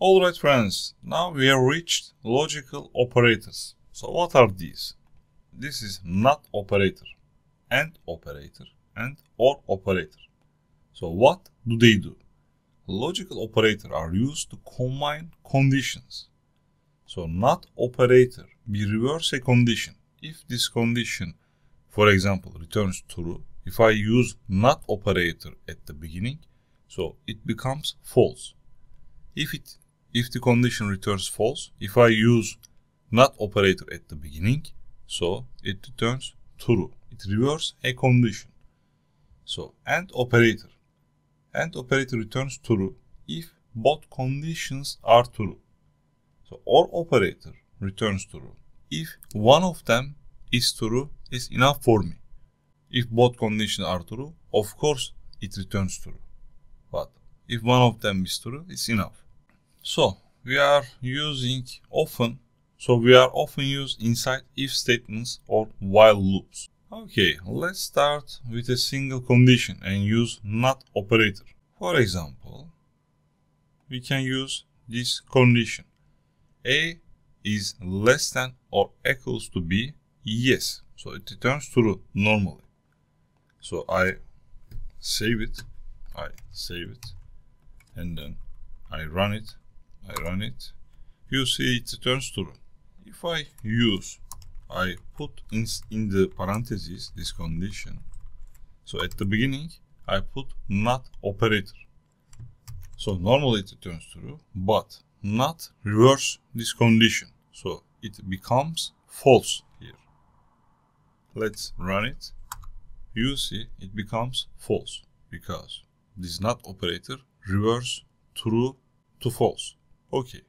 Alright friends, now we have reached logical operators. So what are these? This is not operator, and operator, and or operator. So what do they do? Logical operators are used to combine conditions. So not operator, we reverse a condition. If this condition, for example, returns true, if I use not operator at the beginning, so it becomes false. If the condition returns false, if I use not operator at the beginning, so it returns true. It reverses a condition. So and operator returns true if both conditions are true. So or operator returns true. If one of them is true, is enough for me. If both conditions are true, of course it returns true. But if one of them is true, it's enough. So we are often used inside if statements or while loops. Okay, let's start with a single condition and use not operator. For example, we can use this condition. A is less than or equals to B, yes. So it returns true normally. So I save it, and then I run it. You see it returns true. If I put in the parentheses this condition. So at the beginning, I put not operator. So normally it returns true, but not reverse this condition. So it becomes false here. Let's run it. You see it becomes false because this not operator reverse true to false. Okay.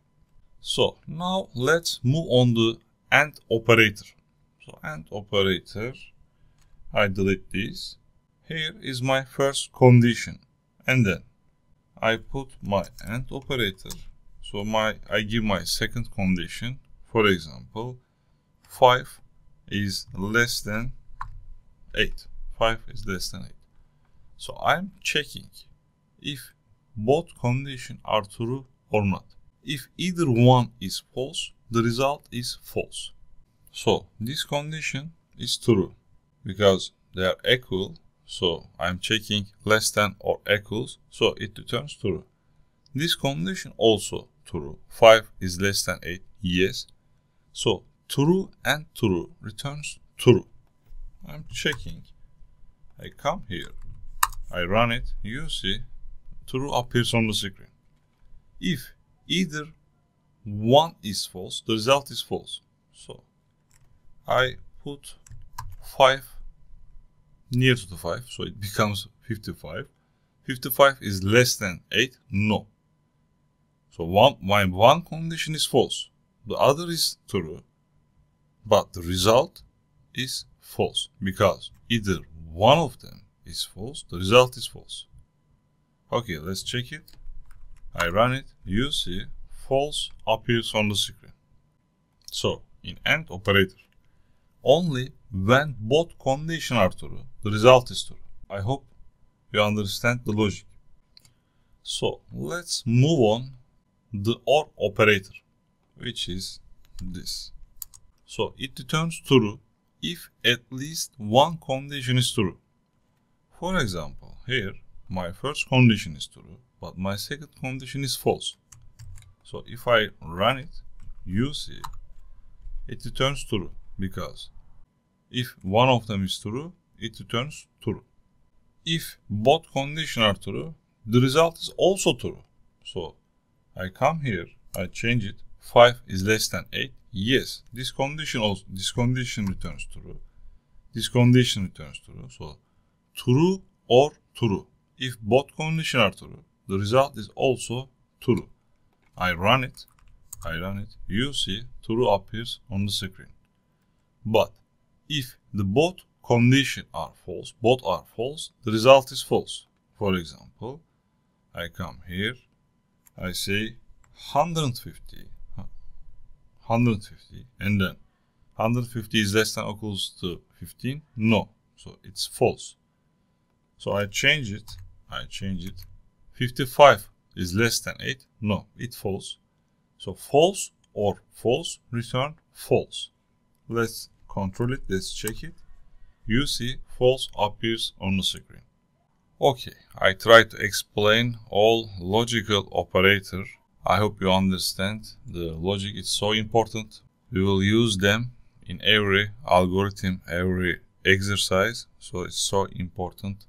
So now let's move on to AND operator. So AND operator, I delete this. Here is my first condition, and then I put my AND operator. So I give my second condition. For example, 5 is less than 8. 5 is less than 8. So I'm checking if both conditions are true or not. If either one is false, the result is false. So this condition is true because they are equal. So I'm checking less than or equals, so it returns true. This condition also true. 5 is less than 8, yes. So true and true returns true. I'm checking. I come here. I run it. You see true appears on the screen. If either one is false, the result is false. So I put 5 near to the 5, so it becomes 55. 55 is less than 8, no. So my one condition is false, the other is true, but the result is false because either one of them is false, the result is false. Okay, let's check it. I run it, you see false appears on the screen. So in AND operator, only when both conditions are true, the result is true. I hope you understand the logic. So let's move on the OR operator, which is this. So it returns true if at least one condition is true. For example, here my first condition is true, but my second condition is false. So if I run it, you see it returns true because if one of them is true, it returns true. If both conditions are true, the result is also true. So I come here, I change it. 5 is less than 8. Yes, this condition returns true. This condition returns true. So true or true. If both conditions are true, the result is also true. I run it. You see true appears on the screen. But if the both conditions are false, the result is false. For example, I come here, I say 150, and then 150 is less than or equals to 15. No, so it's false. So I change it. 55 is less than 8? No, it false. So false or false, return false. Let's control it, let's check it. You see false appears on the screen. Okay, I tried to explain all logical operator. I hope you understand the logic is so important. We will use them in every algorithm, every exercise. So it's so important